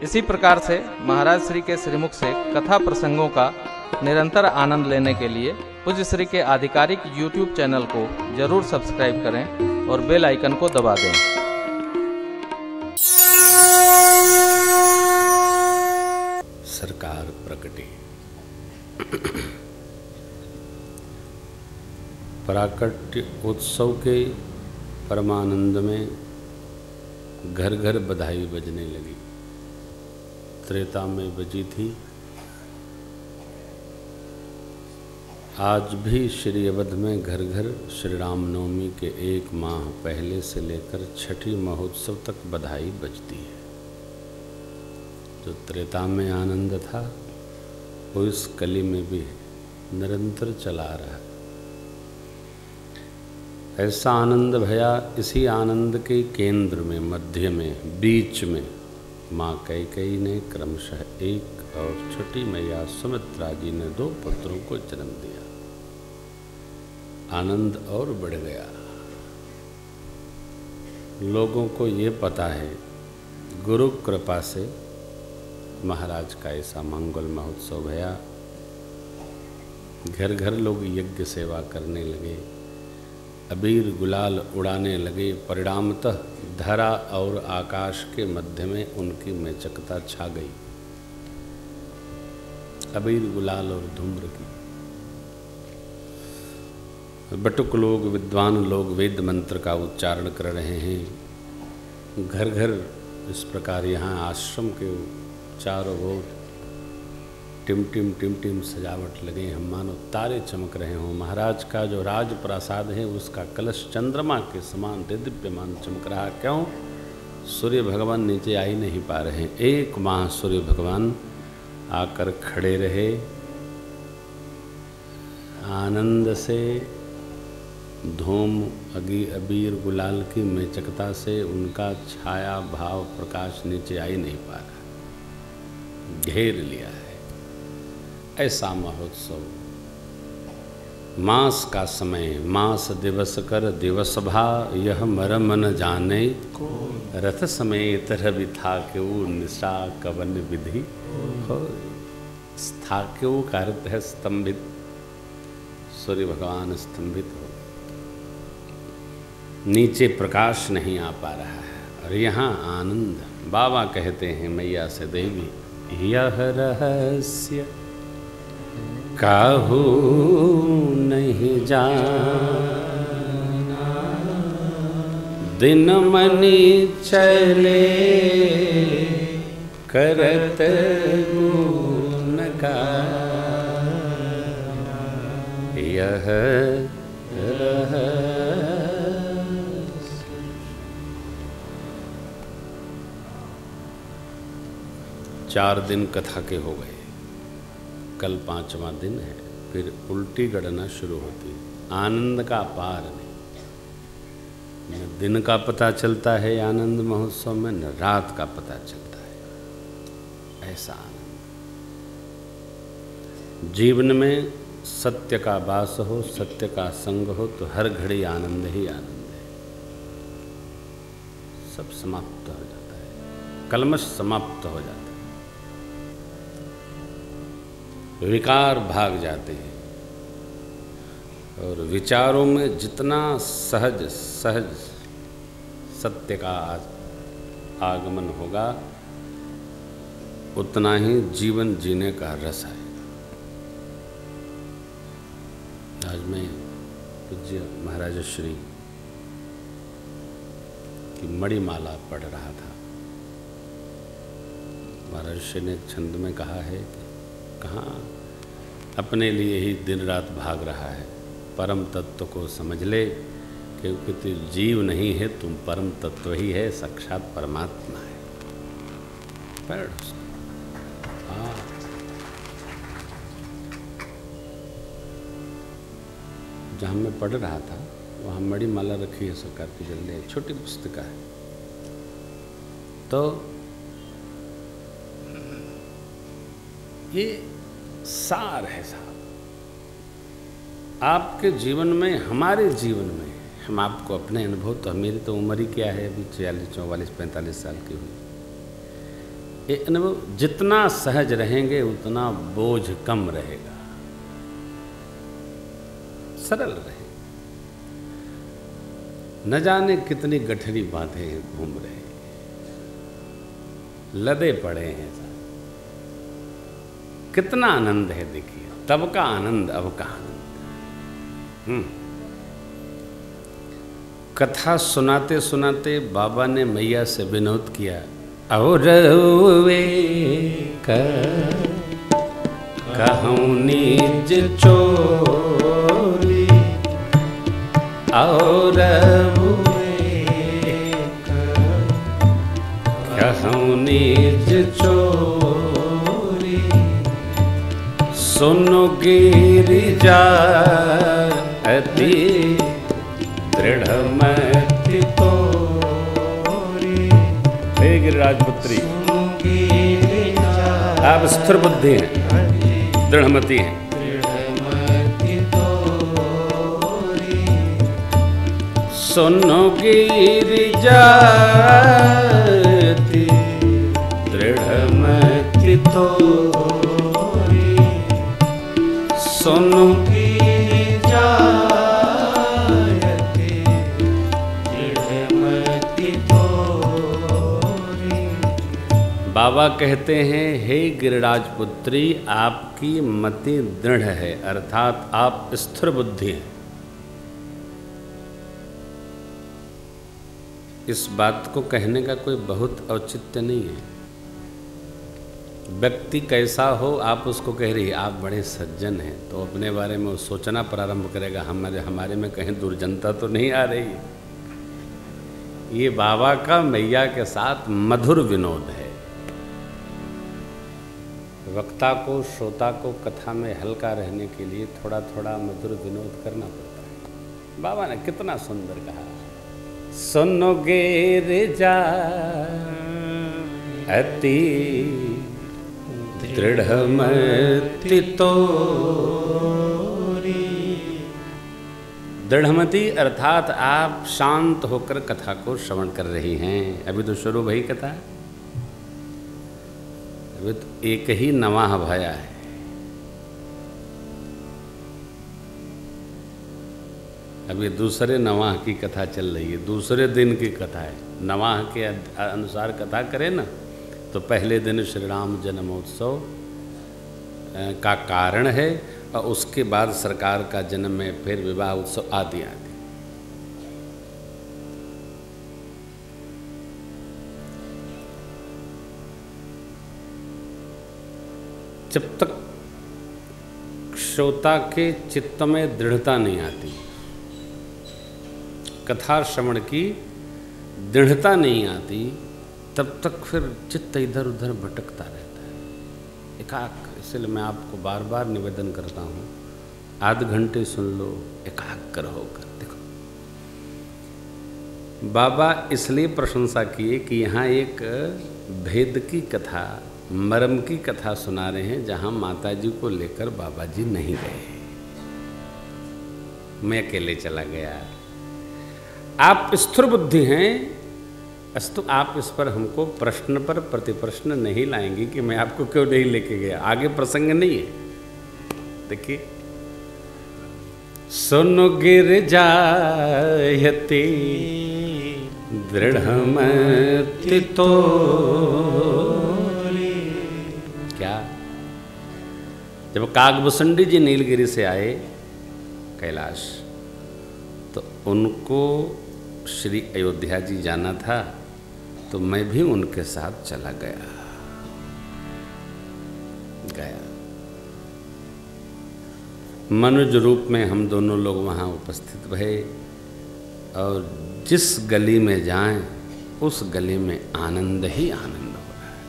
इसी प्रकार से महाराज श्री के श्रीमुख से कथा प्रसंगों का निरंतर आनंद लेने के लिए पूज्य श्री के आधिकारिक YouTube चैनल को जरूर सब्सक्राइब करें और बेल आइकन को दबा दें। सरकार प्रकटी। प्राकट्य उत्सव के परमानंद में घर घर बधाई बजने लगी। त्रेता में बजी थी, आज भी श्री अवध में घर घर श्री रामनवमी के 1 माह पहले से लेकर छठी महोत्सव तक बधाई बजती है। जो त्रेता में आनंद था वो इस कली में भी निरंतर चला रहा है। ऐसा आनंद भया, इसी आनंद के केंद्र में, मध्य में, बीच में माँ कैकेयी ने क्रमशः 1 और छठी मैया सुमित्रा जी ने 2 पुत्रों को जन्म दिया। आनंद और बढ़ गया। लोगों को ये पता है गुरु कृपा से महाराज का ऐसा मंगल महोत्सव भया। घर घर लोग यज्ञ सेवा करने लगे, अबीर गुलाल उड़ाने लगे। परिणामतः धरा और आकाश के मध्य में उनकी मेचकता छा गई, अबीर गुलाल और धूम्र की। बटुक लोग, विद्वान लोग वेद मंत्र का उच्चारण कर रहे हैं। घर घर इस प्रकार यहाँ आश्रम के चारों ओर टिम टिम सजावट लगे। हम मानो तारे चमक रहे हों। महाराज का जो राज प्रासाद है उसका कलश चंद्रमा के समान दिव्यमान चमक रहा। क्यों? सूर्य भगवान नीचे आ ही नहीं पा रहे। 1 माह सूर्य भगवान आकर खड़े रहे। आनंद से, धूम अबीर गुलाल की मेचकता से उनका छाया भाव प्रकाश नीचे आ ही नहीं पा रहा, घेर लिया है। ऐसा महोत्सव, मास का समय, मास दिवस कर दिवस भा, यह मरम न जाने रथ समेत रवि था क्यों निशा कवन विधि हो। स्थाक्यों का अर्थ है स्तंभित। सूर्य भगवान स्तंभित हो, नीचे प्रकाश नहीं आ पा रहा है। और यहाँ आनंद। बाबा कहते हैं मैया से, देवी यह रहस्य काहू नहीं जाना, दिन मनी चले करत गुण गाना, यह रहस्य। 4 दिन कथा के हो गए, कल 5वां दिन है। फिर उल्टी गणना शुरू होती। आनंद का पार नहीं। न दिन का पता चलता है आनंद महोत्सव में, न रात का पता चलता है। ऐसा आनंद जीवन में, सत्य का वास हो, सत्य का संग हो तो हर घड़ी आनंद ही आनंद है। सब समाप्त हो जाता है, कलमश समाप्त हो जाता है, विकार भाग जाते हैं। और विचारों में जितना सहज सत्य का आगमन होगा उतना ही जीवन जीने का रस है। आज मैं पूज्य महाराज श्री की मणिमाला पढ़ रहा था। महाराज श्री ने छंद में कहा है कि कहाँ अपने लिए ही दिन रात भाग रहा है, परम तत्व को समझ ले, क्योंकि तू जीव नहीं है, तुम परम तत्व ही है, साक्षात परमात्मा है। पढ़ उसको। हाँ, जहाँ मैं पढ़ रहा था वहाँ मणिमाला रखी है सरकार की जल्दी, एक छोटी पुस्तिका है। तो ये सार है साहब आपके जीवन में, हमारे जीवन में। हम आपको अपने अनुभव, तो मेरी तो उम्र ही क्या है अभी, 46, 44, 45 साल की हुई। ये अनुभव, जितना सहज रहेंगे उतना बोझ कम रहेगा, सरल रहे। न जाने कितनी गठरी बातें घूम रहे हैं, लदे पड़े हैं, कितना आनंद है देखिए, तब का आनंद अब का आनंद। कथा सुनाते सुनाते बाबा ने मैया से विनोद किया, और वे कहूँ निज चोरी, और कहूँ निज चोरी, सुनो गिरिजा अति दृढ़मति तोरी। हे गिरिराजपुत्री, आप स्थिर बुद्धि हैं, दृढ़मति हैं। सुनो गिरिजा अति दृढ़मति तोरी, सुनो गिरिजा अति दृढ़मति तोरी। बाबा कहते हैं, हे गिरिराजपुत्री, आपकी मति दृढ़ है, अर्थात आप स्थिर बुद्धि हैं। इस बात को कहने का कोई बहुत औचित्य नहीं है। व्यक्ति कैसा हो, आप उसको कह रही आप बड़े सज्जन हैं, तो अपने बारे में वो सोचना प्रारंभ करेगा, हमारे में कहीं दुर्जनता तो नहीं आ रही। ये बाबा का मैया के साथ मधुर विनोद है। वक्ता को, श्रोता को कथा में हल्का रहने के लिए थोड़ा थोड़ा मधुर विनोद करना पड़ता है। बाबा ने कितना सुंदर कहा, सुनो गिरिजा अति दृढ़मति तोरी। दृढ़मति अर्थात आप शांत होकर कथा को श्रवण कर रही हैं। अभी तो शुरू भई कथा, अभी तो एक ही नवाह भया है। अभी दूसरे नवाह की कथा चल रही है, दूसरे दिन की कथा है। नवाह के अनुसार कथा करें ना, तो पहले दिन श्री राम जन्मोत्सव का कारण है, और उसके बाद सरकार का जन्म है, फिर विवाह उत्सव आदि आदि। जब तक श्रोता के चित्त में दृढ़ता नहीं आती, कथा श्रवण की दृढ़ता नहीं आती, तब तक फिर चित्त इधर उधर भटकता रहता है, एकाग्र। इसलिए मैं आपको बार बार निवेदन करता हूँ, आध घंटे सुन लो एकाग्र होकर। देखो, बाबा इसलिए प्रशंसा किए कि यहाँ एक भेद की कथा, मरम की कथा सुना रहे हैं, जहाँ माता जी को लेकर बाबा जी नहीं गए, मैं अकेले चला गया। आप स्थिर बुद्धि हैं, अस्तु आप इस पर हमको प्रश्न पर प्रतिप्रश्न नहीं लाएंगे कि मैं आपको क्यों नहीं लेके गया, आगे प्रसंग नहीं है। देखिए, सुनो गिरिजा अति दृढ़मति तोरी। क्या, जब कागभूषणी जी नीलगिरी से आए कैलाश, तो उनको श्री अयोध्या जी जाना था, तो मैं भी उनके साथ चला गया। मनुज रूप में हम दोनों लोग वहाँ उपस्थित भये, और जिस गली में जाएं उस गली में आनंद ही आनंद हो रहा है।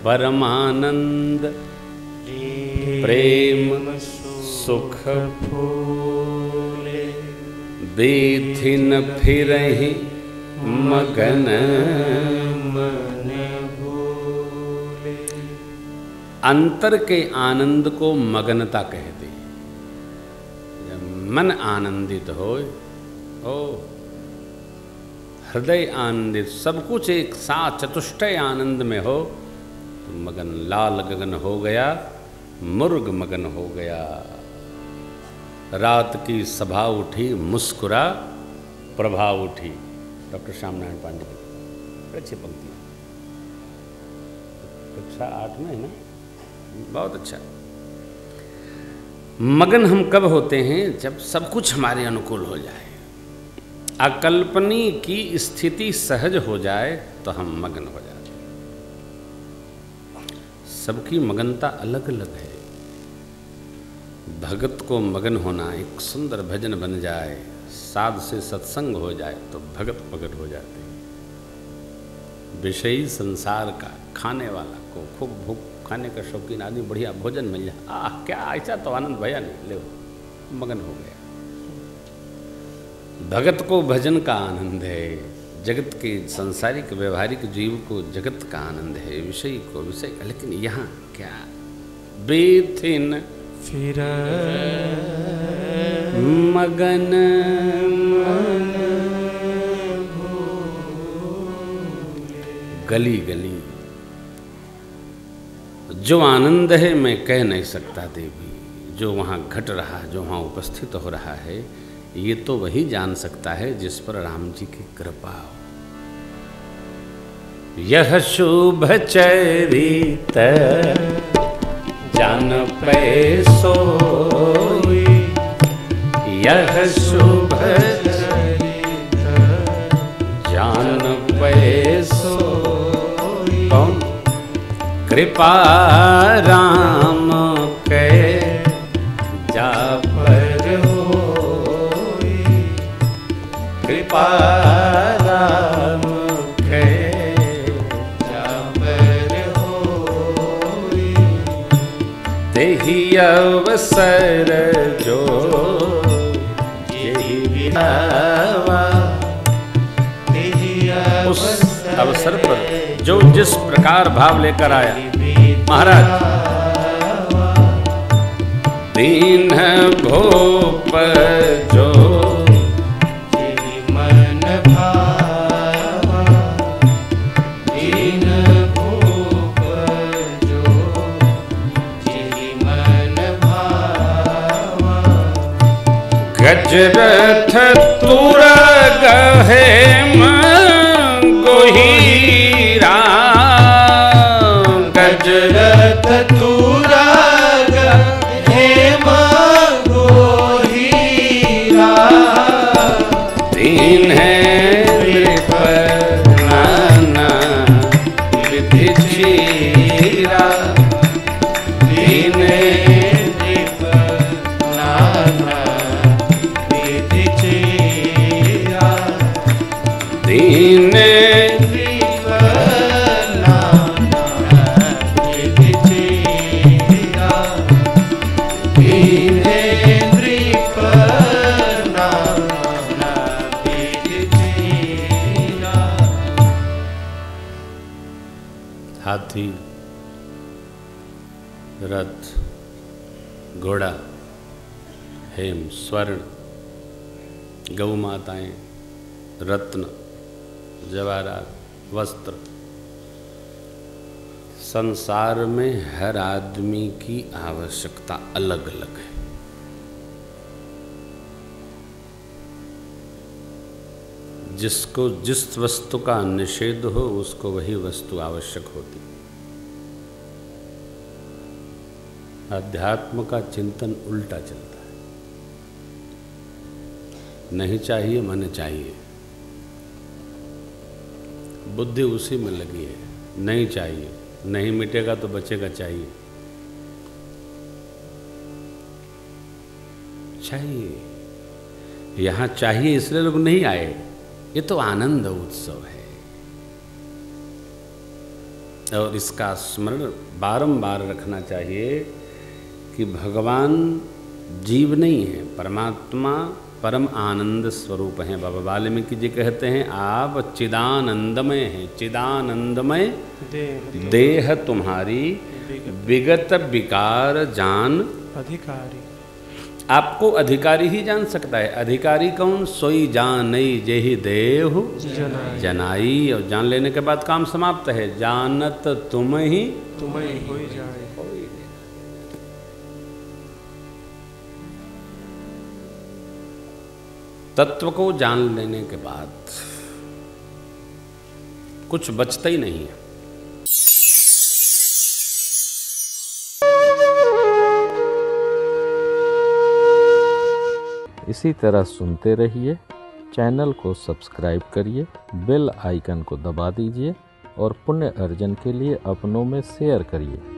परमानंद प्रेम सुख फूले, बीथि न फिरहि मगन मन भूले। अंतर के आनंद को मगनता कहते हैं। जब मन आनंदित हो, हृदय आनंदित, सब कुछ एक साथ चतुष्टय आनंद में हो तो मगन लाल गगन हो गया, मुर्ग मगन हो गया। रात की सभा उठी, मुस्कुरा प्रभा उठी। डॉक्टर श्याम नारायण पांडे की अच्छी पंक्ति, कक्षा 8 में है ना, बहुत अच्छा। मगन हम कब होते हैं? जब सब कुछ हमारे अनुकूल हो जाए, अकल्पनीय की स्थिति सहज हो जाए तो हम मगन हो जाते हैं। सबकी मगनता अलग अलग है। भगत को मगन होना, एक सुंदर भजन बन जाए, साध से सत्संग हो जाए तो भगत मगन हो जाते हैं। विषयी संसार का खाने वाला को, खूब भूख खाने का शौकीन आदमी, बढ़िया भोजन मिल जाए, आह क्या ऐसा तो आनंद भया नहीं, ले मगन हो गया। भगत को भजन का आनंद है, जगत के सांसारिक व्यवहारिक जीव को जगत का आनंद है, विषय को विषय का। लेकिन यहाँ क्या बेथिन फिर मगन गली गली, जो आनंद है मैं कह नहीं सकता देवी, जो वहाँ घट रहा, जो वहाँ उपस्थित हो रहा है, ये तो वही जान सकता है जिस पर राम जी की कृपा हो। यह शुभ चरित जान पै सोई, यह शुभ चरित जान पै सोई। कौन? कृपा राम के जा पर होई, कृपा राम के जा पर होई। तेहि अवसर जो यही बिनावा, उस अवसर पर जो जिस प्रकार भाव लेकर आया महाराज। दीन भूप जो मन भावा, दीन भूप जो मन भावा। गजरथ तुरग है गोहीरा, गजरथ तुरग हेम गोहीरा। तीन है नाना विधि चीरा, तीन नाना विधि चीरा। तीन हाथी, रथ, घोड़ा, हेम, स्वर्ण, गौ माताएं, रत्न, जवाहरात, वस्त्र। संसार में हर आदमी की आवश्यकता अलग अलग है। जिसको जिस वस्तु का निषेध हो उसको वही वस्तु आवश्यक होती। अध्यात्म का चिंतन उल्टा चलता है। नहीं चाहिए मन चाहिए, बुद्धि उसी में लगी है। नहीं चाहिए, नहीं मिटेगा तो बचेगा, चाहिए चाहिए। यहाँ चाहिए इसलिए लोग नहीं आए। ये तो आनंद उत्सव है और इसका स्मरण बारंबार रखना चाहिए कि भगवान जीव नहीं है, परमात्मा परम आनंद स्वरूप हैं। बाबा वाल्मीकि जी कहते हैं आप चिदानंदमय हैं, चिदानंदमय देह तुम्हारी विगत विकार जान अधिकारी। आपको अधिकारी ही जान सकता है। अधिकारी कौन? सोई जानई जेहि देहु जनाई। और जान लेने के बाद काम समाप्त है। जानत तुम ही होई जाए। तत्व को जान लेने के बाद कुछ बचता ही नहीं है। इसी तरह सुनते रहिए, चैनल को सब्सक्राइब करिए, बेल आइकन को दबा दीजिए और पुण्य अर्जन के लिए अपनों में शेयर करिए।